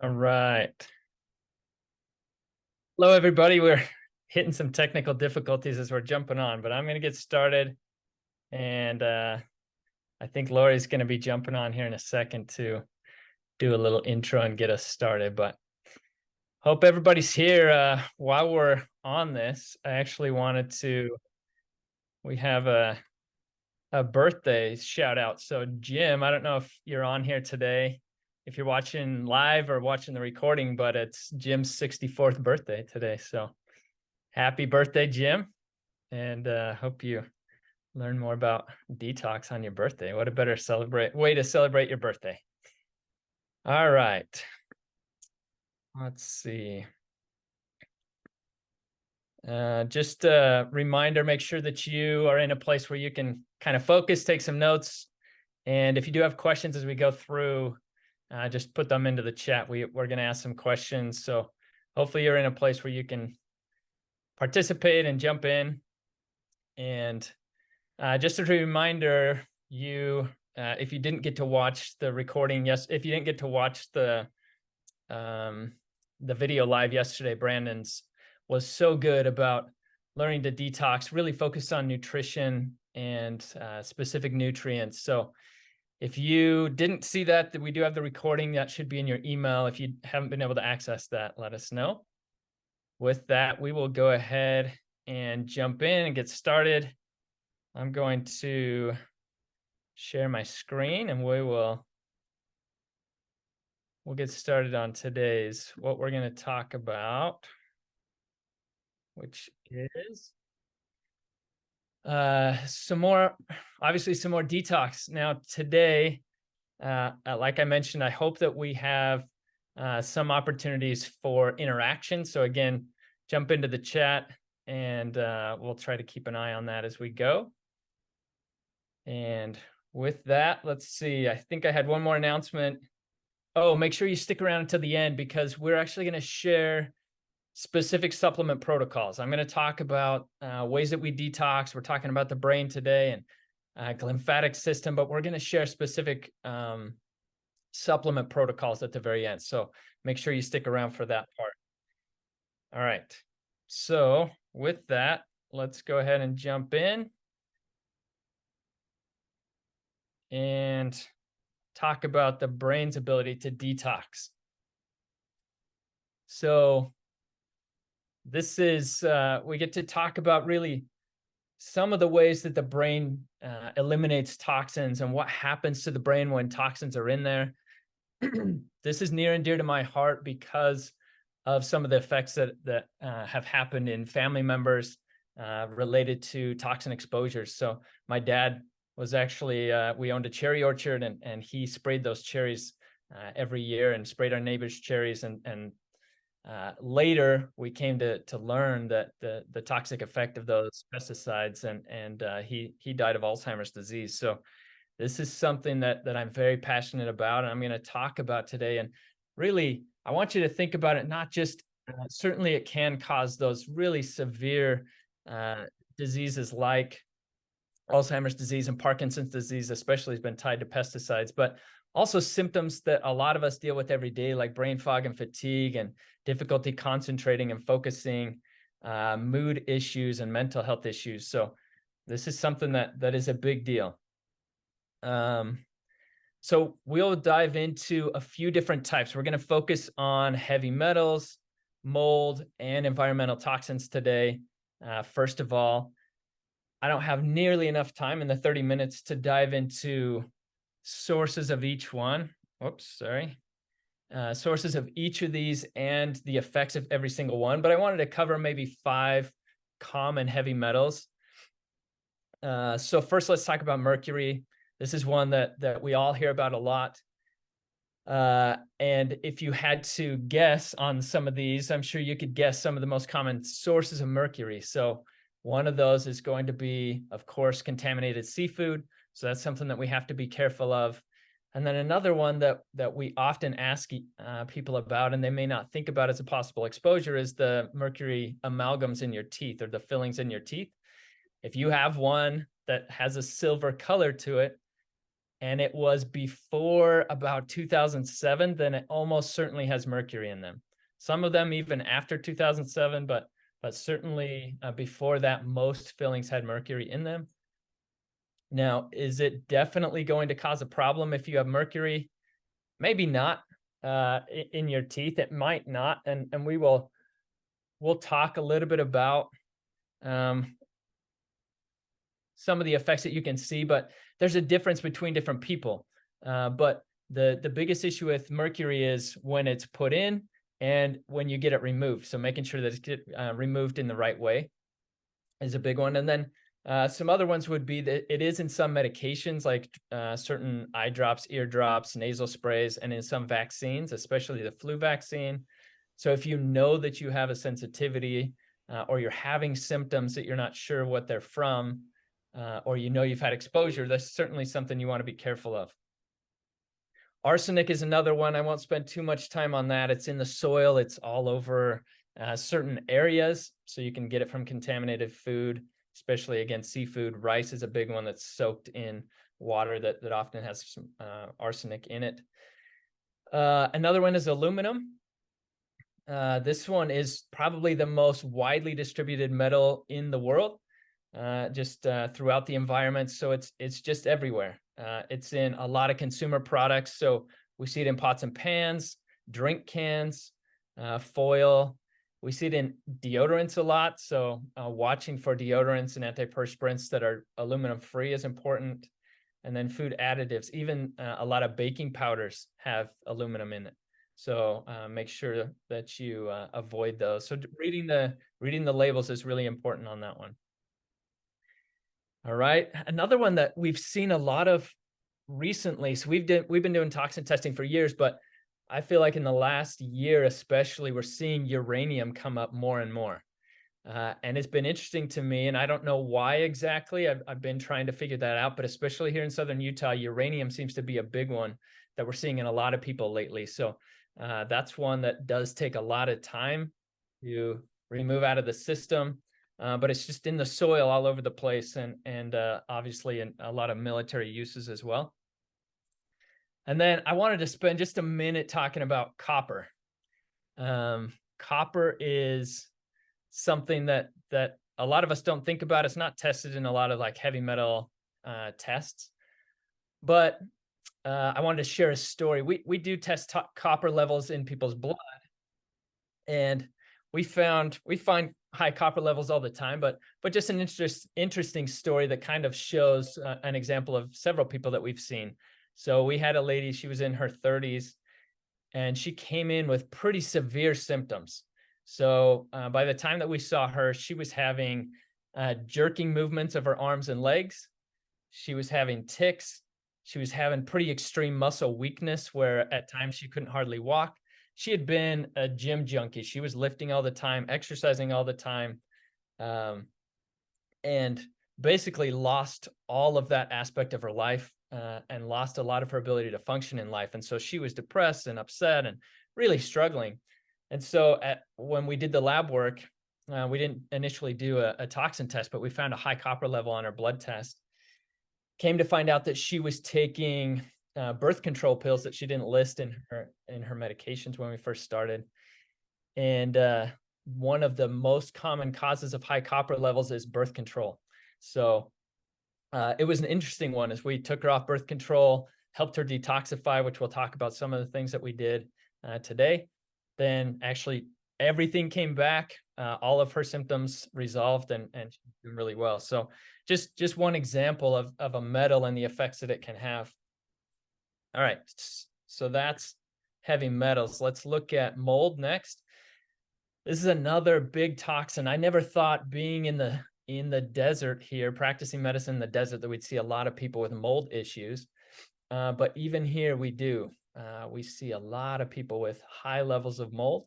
All right. Hello, everybody. We're hitting some technical difficulties as we're jumping on, but I'm going to get started. And I think Lori's going to be jumping on here in a second to do a little intro and get us started. But hope everybody's here. While we're on this, I actually we have a birthday shout out. So, Jim, I don't know if you're on here today, if you're watching live or watching the recording, but it's Jim's 64th birthday today. So, happy birthday, Jim. And hope you learn more about detox on your birthday. What a better way to celebrate your birthday. All right. Let's see. Just a reminder, make sure that you are in a place where you can kind of focus, take some notes. And if you do have questions as we go through, just put them into the chat. We're going to ask some questions. So hopefully you're in a place where you can participate and jump in. And just a reminder, if you didn't get to watch the recording, if you didn't get to watch the video live yesterday, Brandon's was so good about learning to detox, really focus on nutrition and specific nutrients. So if you didn't see that we do have the recording that should be in your email. If you haven't been able to access that, let us know. With that, we will go ahead and jump in and get started. I'm going to share my screen and we'll get started on what we're going to talk about, which is some more detox. Now today, like I mentioned, I hope that we have some opportunities for interaction. So again, jump into the chat and we'll try to keep an eye on that as we go. And with that, let's see. I think I had one more announcement. Oh, make sure you stick around until the end because we're actually going to share specific supplement protocols. I'm going to talk about ways that we detox. We're talking about the brain today and glymphatic system, but we're going to share specific supplement protocols at the very end. So make sure you stick around for that part. All right. So with that, let's go ahead and jump in and talk about the brain's ability to detox. So this is, we get to talk about really some of the ways that the brain eliminates toxins and what happens to the brain when toxins are in there. This is near and dear to my heart because of some of the effects that have happened in family members related to toxin exposures. So my dad was actually, we owned a cherry orchard and he sprayed those cherries every year and sprayed our neighbors' cherries. And later we came to learn that the toxic effect of those pesticides and he died of Alzheimer's disease. So this is something that I'm very passionate about and I'm going to talk about today. And really, I want you to think about it, not just, certainly it can cause those really severe diseases like Alzheimer's disease and Parkinson's disease, especially, has been tied to pesticides, but also symptoms that a lot of us deal with every day, like brain fog and fatigue and difficulty concentrating and focusing, mood issues and mental health issues. So this is something that is a big deal. So we'll dive into a few different types. We're going to focus on heavy metals, mold, and environmental toxins today. First of all, I don't have nearly enough time in the 30 minutes to dive into sources of each one. Sources of each of these and the effects of every single one, but I wanted to cover maybe 5 common heavy metals. So first, let's talk about mercury. This is one that we all hear about a lot. And if you had to guess on some of these, I'm sure you could guess some of the most common sources of mercury. So one of those is going to be, of course, contaminated seafood. So that's something that we have to be careful of. And then another one that we often ask people about, and they may not think about as a possible exposure, is the mercury amalgams in your teeth or the fillings in your teeth. If you have one that has a silver color to it, and it was before about 2007, then it almost certainly has mercury in them. Some of them even after 2007, but certainly before that, most fillings had mercury in them. Now, is it definitely going to cause a problem if you have mercury? Maybe not in your teeth. It might not, and we'll talk a little bit about some of the effects that you can see, but there's a difference between different people. But the biggest issue with mercury is when it's put in and when you get it removed. So making sure that it's removed in the right way is a big one. And then some other ones would be that it is in some medications, like certain eye drops, ear drops, nasal sprays, and in some vaccines, especially the flu vaccine. So if you know that you have a sensitivity or you're having symptoms that you're not sure what they're from, or you know you've had exposure, that's certainly something you want to be careful of. Arsenic is another one. I won't spend too much time on that. It's in the soil. It's all over certain areas. So you can get it from contaminated food, especially, again, seafood. Rice is a big one that's soaked in water that often has some arsenic in it. Another one is aluminum. This one is probably the most widely distributed metal in the world, just throughout the environment. So it's just everywhere. It's in a lot of consumer products. So we see it in pots and pans, drink cans, foil. We see it in deodorants a lot. So watching for deodorants and antiperspirants that are aluminum free is important. And then food additives, even a lot of baking powders have aluminum in it. So make sure that you avoid those. So reading the labels is really important on that one. All right. Another one that we've seen a lot of recently. So we've been doing toxin testing for years, but I feel like in the last year, especially, we're seeing uranium come up more and more. And it's been interesting to me, and I don't know why exactly. I've been trying to figure that out, but especially here in Southern Utah, uranium seems to be a big one that we're seeing in a lot of people lately. So that's one that does take a lot of time to remove out of the system. But it's just in the soil all over the place, and obviously in a lot of military uses as well. And then I wanted to spend just a minute talking about copper. Copper is something that a lot of us don't think about. It's not tested in a lot of like heavy metal tests. But I wanted to share a story. We do test copper levels in people's blood, and we find high copper levels all the time, but just an interesting story that kind of shows an example of several people that we've seen. So we had a lady, she was in her 30s, and she came in with pretty severe symptoms. So by the time that we saw her, she was having jerking movements of her arms and legs. She was having tics. She was having pretty extreme muscle weakness where at times she couldn't hardly walk. She had been a gym junkie. She was lifting all the time, exercising all the time, and basically lost all of that aspect of her life and lost a lot of her ability to function in life. And so she was depressed and upset and really struggling. And so when we did the lab work, we didn't initially do a toxin test, but we found a high copper level on her blood test. Came to find out that she was taking birth control pills that she didn't list in her medications when we first started. And one of the most common causes of high copper levels is birth control. So it was an interesting one as we took her off birth control, helped her detoxify, which we'll talk about some of the things that we did today. Then actually everything came back, all of her symptoms resolved, and she's doing really well. So just one example of a metal and the effects that it can have. All right, so that's heavy metals. Let's look at mold next. This is another big toxin. I never thought, being in the desert here, practicing medicine in the desert, that we'd see a lot of people with mold issues. But even here we do. We see a lot of people with high levels of mold.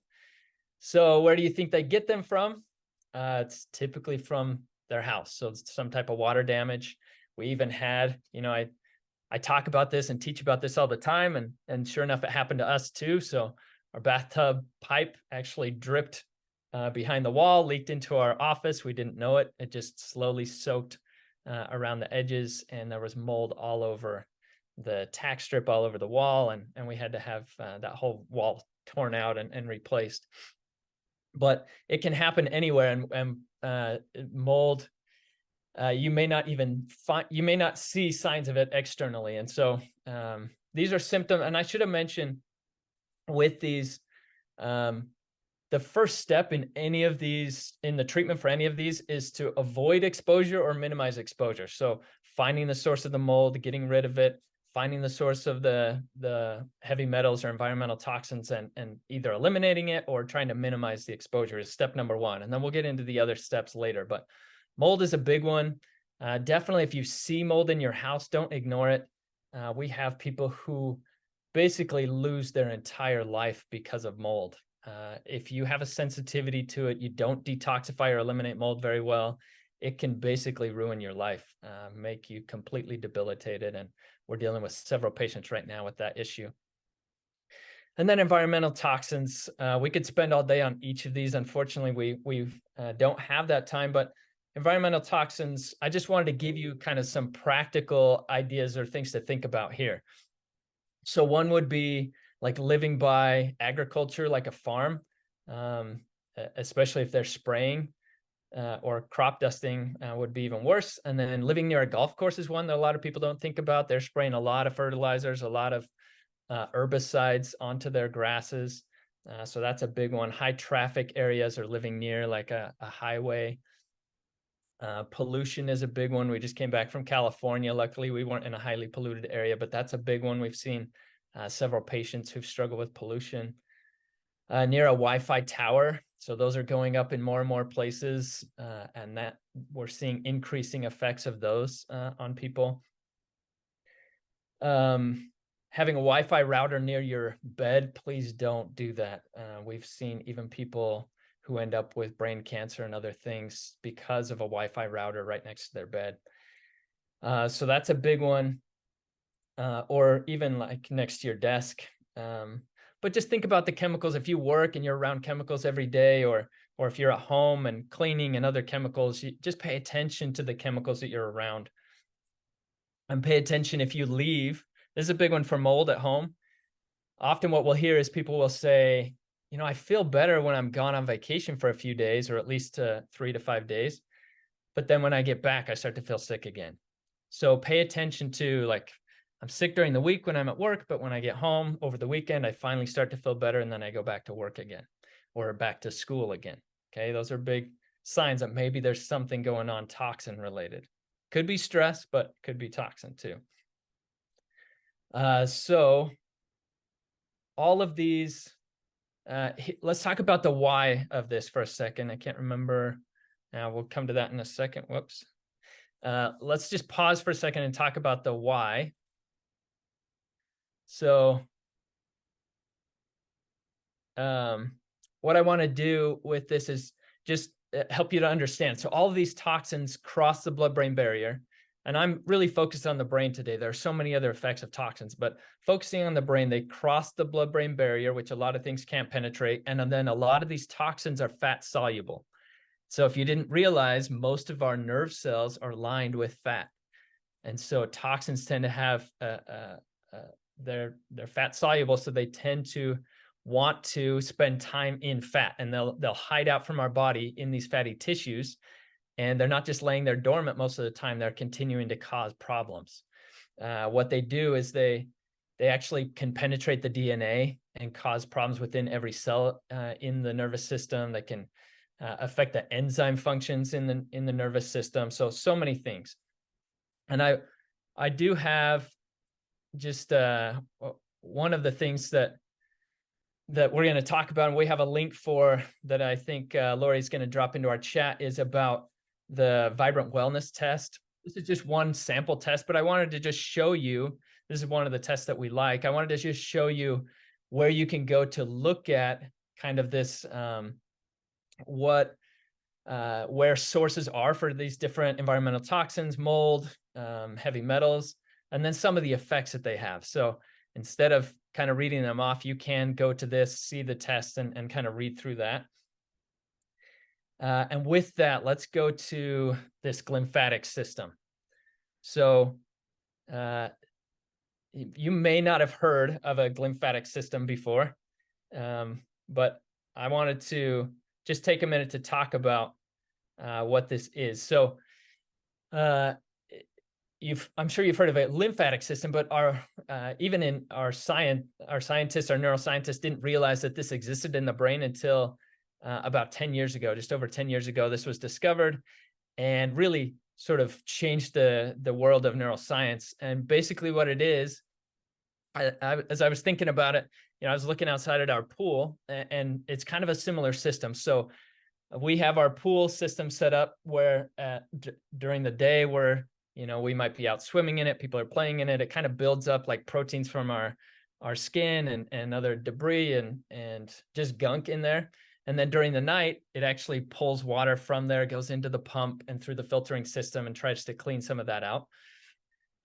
So where do you think they get them from? It's typically from their house. So it's some type of water damage. We even had, I talk about this and teach about this all the time, and sure enough, it happened to us too. So our bathtub pipe actually dripped behind the wall, leaked into our office. We didn't know it. It just slowly soaked around the edges, and there was mold all over the tack strip all over the wall, and we had to have that whole wall torn out and replaced. But it can happen anywhere, and mold, you may not see signs of it externally. And so these are symptoms. And I should have mentioned with these, the first step in the treatment for any of these is to avoid exposure or minimize exposure. So finding the source of the mold, getting rid of it, finding the source of the heavy metals or environmental toxins, and either eliminating it or trying to minimize the exposure is step number one. And then we'll get into the other steps later. But mold is a big one. Definitely, if you see mold in your house, don't ignore it. We have people who basically lose their entire life because of mold. If you have a sensitivity to it, you don't detoxify or eliminate mold very well, it can basically ruin your life, make you completely debilitated. And we're dealing with several patients right now with that issue. And then environmental toxins, we could spend all day on each of these. Unfortunately, we don't have that time, but environmental toxins, I just wanted to give you kind of some practical ideas or things to think about here. So one would be like living by agriculture, like a farm, especially if they're spraying, or crop dusting would be even worse. And then living near a golf course is one that a lot of people don't think about. They're spraying a lot of fertilizers, a lot of herbicides onto their grasses. So that's a big one. High traffic areas or living near like a highway. Pollution is a big one. We just came back from California. Luckily, we weren't in a highly polluted area, but that's a big one. We've seen several patients who've struggled with pollution. Near a Wi-Fi tower. So those are going up in more and more places, and that we're seeing increasing effects of those on people. Having a Wi-Fi router near your bed, please don't do that. We've seen even people who end up with brain cancer and other things because of a Wi-Fi router right next to their bed. So that's a big one, or even like next to your desk. But just think about the chemicals. If you work and you're around chemicals every day, or if you're at home and cleaning and other chemicals, you just pay attention to the chemicals that you're around. And pay attention if you leave. This is a big one for mold at home. Often what we'll hear is people will say, you know, I feel better when I'm gone on vacation for a few days, or at least 3 to 5 days. But then when I get back, I start to feel sick again. So pay attention to, like, I'm sick during the week when I'm at work, but when I get home over the weekend, I finally start to feel better, and then I go back to work again or back to school again. Okay, those are big signs that maybe there's something going on toxin related. Could be stress, but could be toxin too. So all of these, let's talk about the why of this for a second. I can't remember. We'll come to that in a second. Whoops. Let's just pause for a second and talk about the why. So what I want to do with this is just help you to understand. So all of these toxins cross the blood-brain barrier, and I'm really focused on the brain today. There are so many other effects of toxins, but focusing on the brain, they cross the blood-brain barrier, which a lot of things can't penetrate. And then a lot of these toxins are fat soluble. So if you didn't realize, most of our nerve cells are lined with fat. And so toxins tend to have, they're fat soluble, so they tend to want to spend time in fat, and they'll hide out from our body in these fatty tissues. And they're not just laying there dormant most of the time, they're continuing to cause problems. What they do is they actually can penetrate the DNA and cause problems within every cell in the nervous system. They can affect the enzyme functions in the nervous system. So many things. And I do have just one of the things that we're going to talk about, and we have a link for that I think Lori's going to drop into our chat, is about the Vibrant Wellness Test. This is just one sample test, but I wanted to just show you, this is one of the tests that we like. I wanted to just show you where you can go to look at kind of this, where sources are for these different environmental toxins, mold, heavy metals, and then some of the effects that they have. So instead of kind of reading them off, you can go to this, see the test, and kind of read through that. And with that, let's go to this glymphatic system. So you may not have heard of a glymphatic system before, but I wanted to just take a minute to talk about what this is. So I'm sure you've heard of a lymphatic system, but even in our scientists, our neuroscientists didn't realize that this existed in the brain until about 10 years ago, just over 10 years ago. This was discovered and really sort of changed the world of neuroscience. And basically what it is, as I was thinking about it, I was looking outside at our pool, and it's kind of a similar system. So we have our pool system set up where during the day we might be out swimming in it, people are playing in it. It kind of builds up like proteins from our skin and other debris and just gunk in there. And then during the night, it actually pulls water from there, goes into the pump and through the filtering system and tries to clean some of that out.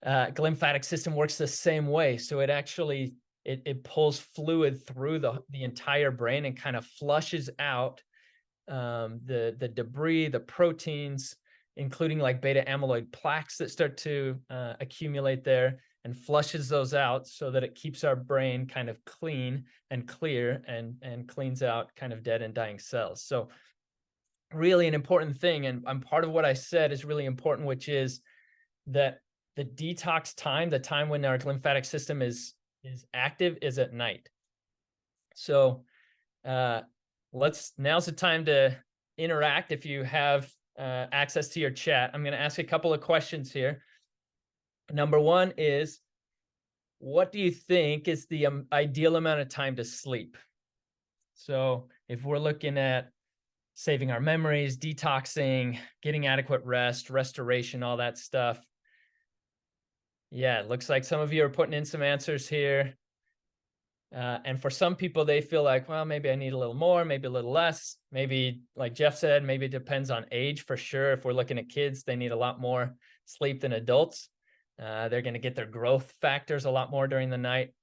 Glymphatic system works the same way. So it actually, it pulls fluid through the entire brain and kind of flushes out the debris, the proteins, including like beta amyloid plaques that start to accumulate there, and flushes those out so that it keeps our brain kind of clean and clear and cleans out kind of dead and dying cells. So really an important thing, and part of what I said is really important, which is that the detox time, the time when our glymphatic system is active, is at night. So now's the time to interact. If you have access to your chat, I'm going to ask a couple of questions here. Number one is, what do you think is the ideal amount of time to sleep? So if we're looking at saving our memories, detoxing, getting adequate rest, restoration, all that stuff. Yeah, it looks like some of you are putting in some answers here. And for some people, they feel like, well, maybe I need a little more, maybe a little less. Maybe, like Jeff said, maybe it depends on age for sure. If we're looking at kids, they need a lot more sleep than adults. They're going to get their growth factors a lot more during the night.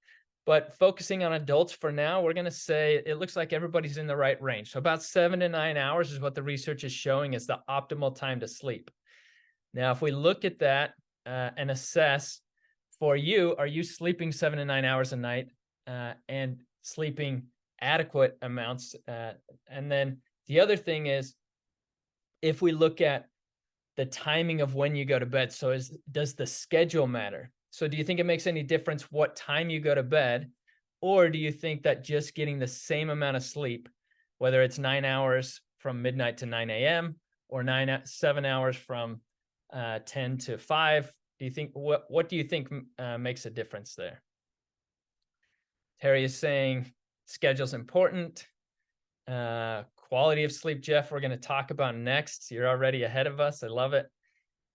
But focusing on adults for now, we're going to say it looks like everybody's in the right range. So about 7 to 9 hours is what the research is showing is the optimal time to sleep. Now, if we look at that and assess for you, are you sleeping 7 to 9 hours a night and sleeping adequate amounts? And then the other thing is, if we look at the timing of when you go to bed, so does the schedule matter? So do you think it makes any difference what time you go to bed? Or do you think that just getting the same amount of sleep, whether it's 9 hours from midnight to 9 a.m. or 7 hours from 10 to 5, do you think, what do you think makes a difference there? Terry is saying schedule's important. Quality of sleep, Jeff, we're going to talk about next. You're already ahead of us. I love it.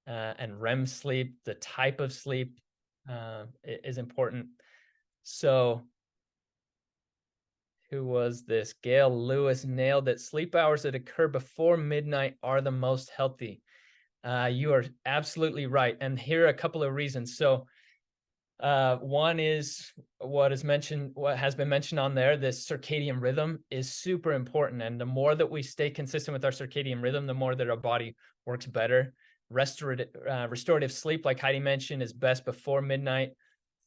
And REM sleep, the type of sleep is important. So who was this? Gail Lewis nailed it. Sleep hours that occur before midnight are the most healthy. You are absolutely right. And here are a couple of reasons. So one is what has been mentioned on there. This circadian rhythm is super important. And the more that we stay consistent with our circadian rhythm, the more that our body works better. Restorative sleep, like Heidi mentioned, is best before midnight.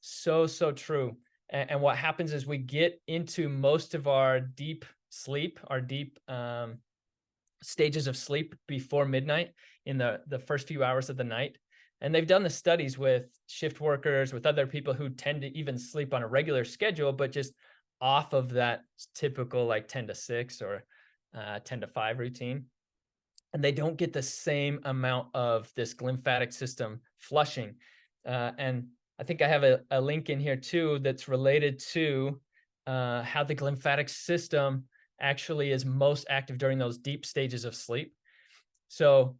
So true. And what happens is we get into most of our deep sleep, our deep stages of sleep before midnight in the first few hours of the night. And they've done the studies with shift workers, with other people who tend to even sleep on a regular schedule, but just off of that typical like 10 to 6 or 10 to 5 routine. And they don't get the same amount of this glymphatic system flushing. And I think I have a link in here too that's related to how the glymphatic system actually is most active during those deep stages of sleep. So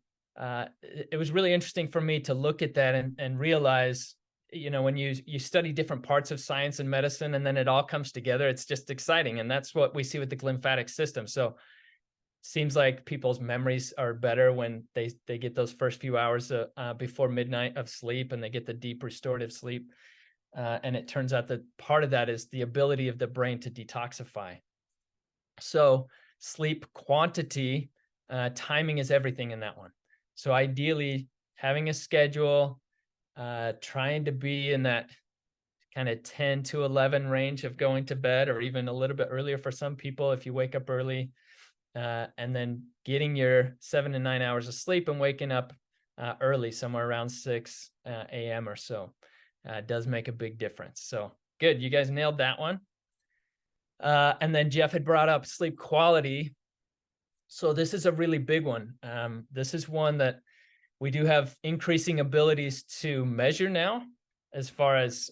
it was really interesting for me to look at that and realize, when you study different parts of science and medicine, and then it all comes together, it's just exciting. And that's what we see with the glymphatic system. So seems like people's memories are better when they get those first few hours before midnight of sleep, and they get the deep restorative sleep. And it turns out that part of that is the ability of the brain to detoxify. So sleep quantity, timing is everything in that one. So ideally, having a schedule, trying to be in that kind of 10 to 11 range of going to bed, or even a little bit earlier for some people if you wake up early, and then getting your 7 to 9 hours of sleep and waking up early, somewhere around 6 a.m. or so, does make a big difference. So good, you guys nailed that one. And then Jeff had brought up sleep quality. So this is a really big one. This is one that we do have increasing abilities to measure now, as far as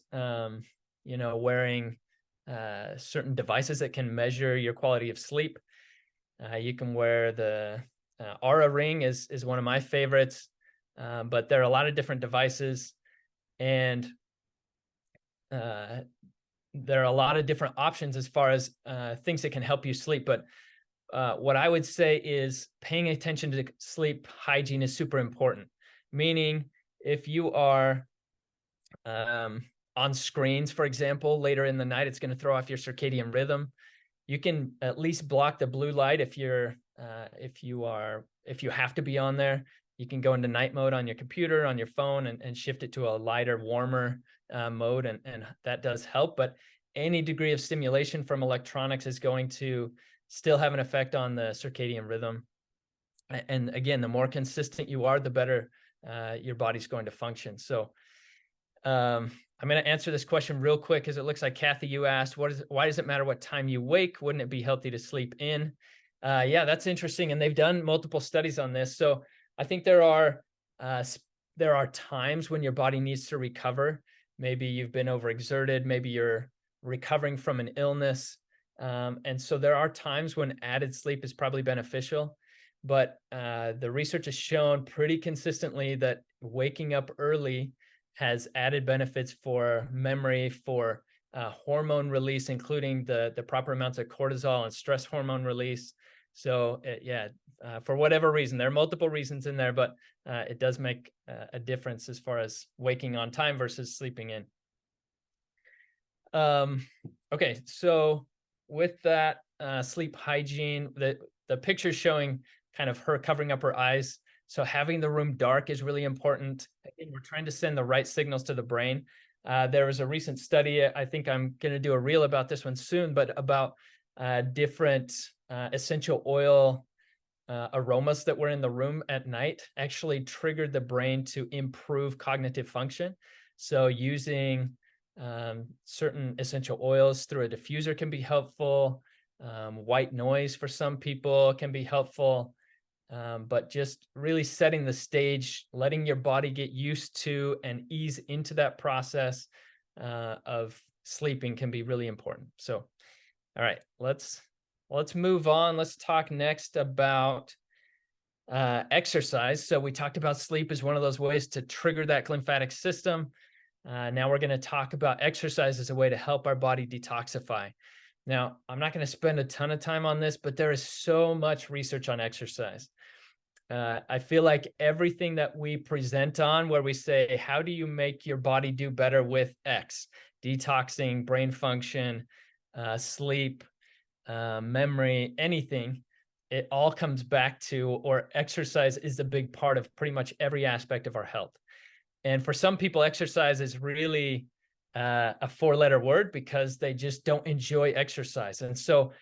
wearing certain devices that can measure your quality of sleep. You can wear the Aura ring is one of my favorites, but there are a lot of different devices, and there are a lot of different options as far as things that can help you sleep. But what I would say is paying attention to sleep hygiene is super important. Meaning, if you are on screens, for example, later in the night, it's going to throw off your circadian rhythm. You can at least block the blue light if you have to be on there. You can go into night mode on your computer, on your phone, and shift it to a lighter, warmer mode, and that does help. But any degree of stimulation from electronics is going to still have an effect on the circadian rhythm. And again, the more consistent you are, the better your body's going to function. So I'm going to answer this question real quick, because it looks like, Kathy, you asked, why does it matter what time you wake? Wouldn't it be healthy to sleep in? Yeah, that's interesting. And they've done multiple studies on this. So I think there are times when your body needs to recover. Maybe you've been overexerted. Maybe you're recovering from an illness. And so there are times when added sleep is probably beneficial. But the research has shown pretty consistently that waking up early has added benefits for memory, for hormone release, including the proper amounts of cortisol and stress hormone release. So for whatever reason, there are multiple reasons in there, but it does make a difference as far as waking on time versus sleeping in. Okay, so with that sleep hygiene, the picture showing kind of her covering up her eyes. So having the room dark is really important. Again, we're trying to send the right signals to the brain. There was a recent study, I think I'm going to do a reel about this one soon, but about different essential oil aromas that were in the room at night actually triggered the brain to improve cognitive function. So using certain essential oils through a diffuser can be helpful. White noise for some people can be helpful. But just really setting the stage, letting your body get used to and ease into that process of sleeping can be really important. So, all right, let's move on. Let's talk next about exercise. So we talked about sleep as one of those ways to trigger that glymphatic system. Now we're going to talk about exercise as a way to help our body detoxify. Now, I'm not going to spend a ton of time on this, but there is so much research on exercise. I feel like everything that we present on, where we say, how do you make your body do better with X? Detoxing, brain function, sleep, memory, anything, it all comes back to, or exercise is a big part of pretty much every aspect of our health. And for some people, exercise is really a four-letter word because they just don't enjoy exercise. And so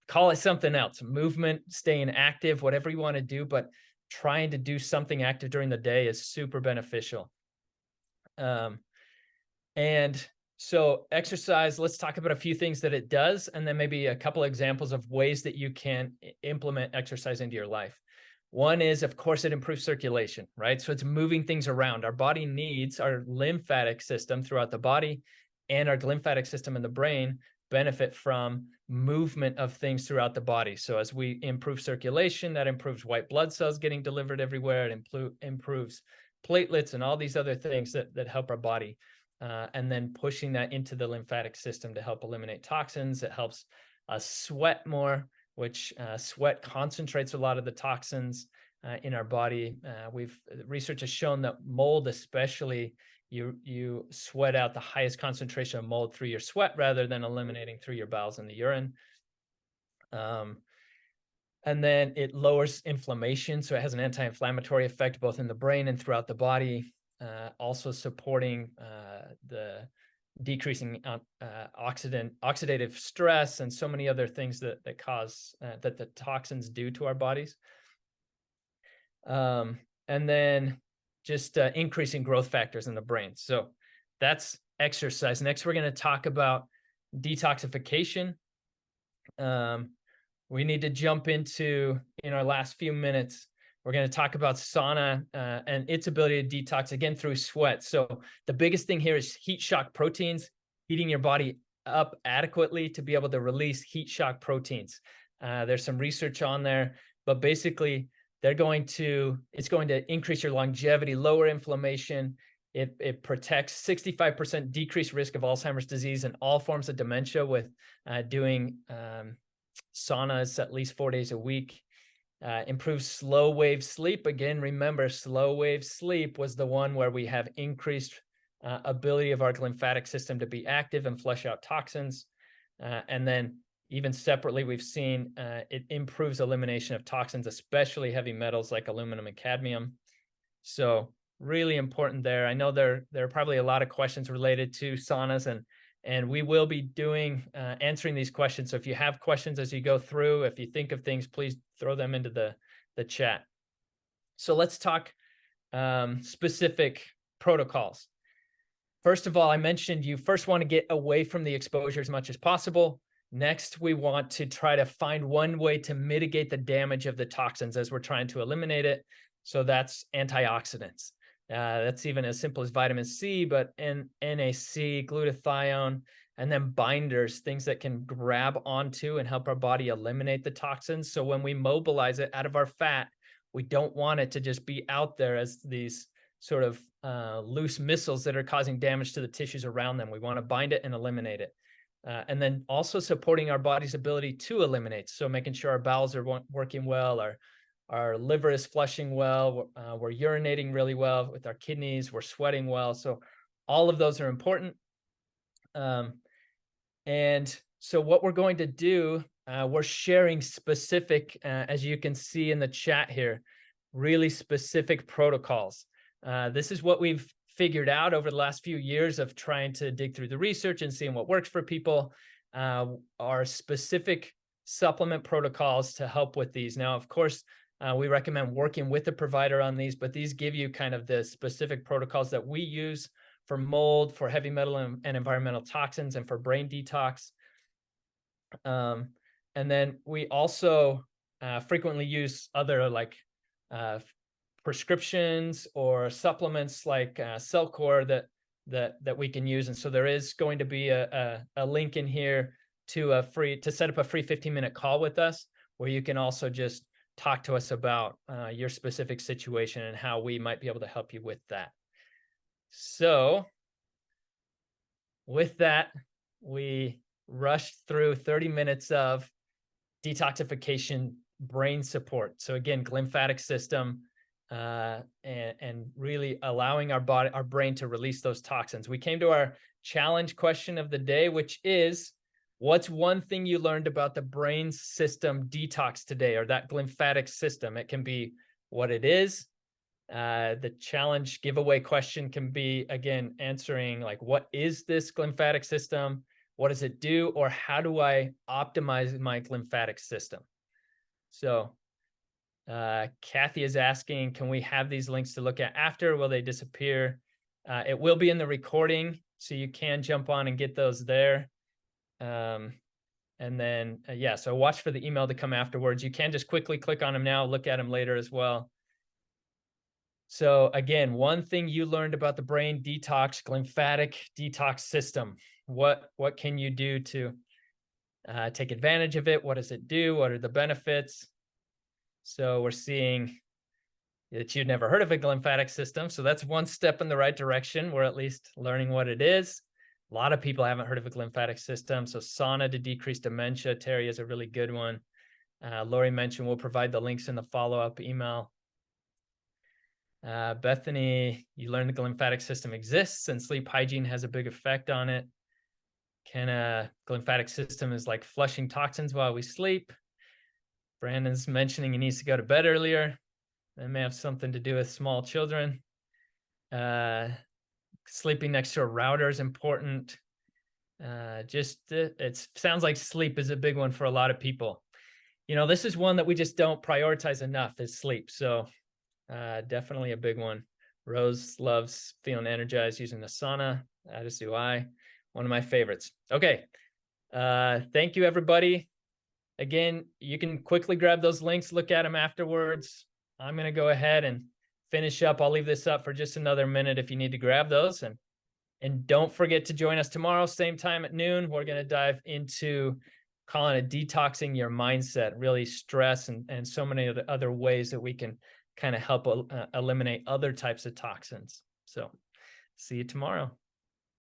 call it something else, movement, staying active, whatever you want to do, but trying to do something active during the day is super beneficial. And so exercise, let's talk about a few things that it does, and then maybe a couple of examples of ways that you can implement exercise into your life. One is, of course, it improves circulation, right? So it's moving things around. Our body needs our lymphatic system throughout the body, and our glymphatic system in the brain benefit from movement of things throughout the body. So as we improve circulation, that improves white blood cells getting delivered everywhere. It improves platelets and all these other things that help our body. And then pushing that into the lymphatic system to help eliminate toxins. It helps us sweat more, which sweat concentrates a lot of the toxins in our body. Research has shown that mold, especially, you sweat out the highest concentration of mold through your sweat rather than eliminating through your bowels and the urine. And then it lowers inflammation, so it has an anti-inflammatory effect both in the brain and throughout the body. Also supporting decreasing oxidative stress, and so many other things that cause that the toxins do to our bodies. And then just increasing growth factors in the brain. So that's exercise. Next, we're going to talk about detoxification. We need to jump into, in our last few minutes, we're going to talk about sauna and its ability to detox, again, through sweat. So the biggest thing here is heat shock proteins, heating your body up adequately to be able to release heat shock proteins. There's some research on there, but basically it's going to increase your longevity, lower inflammation. It protects 65% decreased risk of Alzheimer's disease and all forms of dementia with doing saunas at least 4 days a week. Improves slow wave sleep. Again, remember, slow wave sleep was the one where we have increased ability of our glymphatic system to be active and flush out toxins. And then even separately, we've seen it improves elimination of toxins, especially heavy metals like aluminum and cadmium. So really important there. I know there are probably a lot of questions related to saunas, and we will be answering these questions. So if you have questions as you go through, if you think of things, please throw them into the chat. So let's talk specific protocols. First of all, I mentioned you first want to get away from the exposure as much as possible. Next, we want to try to find one way to mitigate the damage of the toxins as we're trying to eliminate it. So that's antioxidants. That's even as simple as vitamin C, but NAC, glutathione, and then binders, things that can grab onto and help our body eliminate the toxins. So when we mobilize it out of our fat, we don't want it to just be out there as these sort of loose missiles that are causing damage to the tissues around them. We want to bind it and eliminate it. And then also supporting our body's ability to eliminate. So making sure our bowels are working well, our liver is flushing well, we're urinating really well with our kidneys, we're sweating well. So all of those are important. And so what we're going to do, we're sharing specific, as you can see in the chat here, really specific protocols. This is what we've figured out over the last few years of trying to dig through the research and seeing what works for people, are specific supplement protocols to help with these. Now, of course, we recommend working with the provider on these, but these give you kind of the specific protocols that we use for mold, for heavy metal and environmental toxins, and for brain detox. And then we also frequently use other like prescriptions or supplements like Cellcore that we can use. And so there is going to be a link in here to set up a free 15-minute call with us, where you can also just talk to us about your specific situation and how we might be able to help you with that. So with that, we rushed through 30 minutes of detoxification brain support. So again, glymphatic system, and really allowing our brain to release those toxins. We came to our challenge question of the day, which is, what's one thing you learned about the brain system detox today, or that glymphatic system? It can be what it is. The challenge giveaway question can be, again, answering like, what is this glymphatic system? What does it do? Or how do I optimize my glymphatic system? So Kathy is asking, can we have these links to look at after? Will they disappear? It will be in the recording, so you can jump on and get those there. And then, so watch for the email to come afterwards. You can just quickly click on them now, look at them later as well. So again, one thing you learned about the brain detox, glymphatic detox system. What can you do to take advantage of it? What does it do? What are the benefits? So we're seeing that you'd never heard of a glymphatic system. So that's one step in the right direction. We're at least learning what it is. A lot of people haven't heard of a glymphatic system. So sauna to decrease dementia, Terry, is a really good one. Lori mentioned we'll provide the links in the follow-up email. Bethany, you learned the glymphatic system exists and sleep hygiene has a big effect on it. Glymphatic system is like flushing toxins while we sleep. Brandon's mentioning he needs to go to bed earlier. That may have something to do with small children. Sleeping next to a router is important. It sounds like sleep is a big one for a lot of people. This is one that we just don't prioritize enough, is sleep. So definitely a big one. Rose loves feeling energized using the sauna, as do I. One of my favorites. Okay. Thank you, everybody. Again, you can quickly grab those links, look at them afterwards. I'm going to go ahead and finish up. I'll leave this up for just another minute if you need to grab those. And don't forget to join us tomorrow, same time at noon. We're going to dive into calling it detoxing your mindset, really stress and so many other ways that we can kind of help eliminate other types of toxins. So see you tomorrow.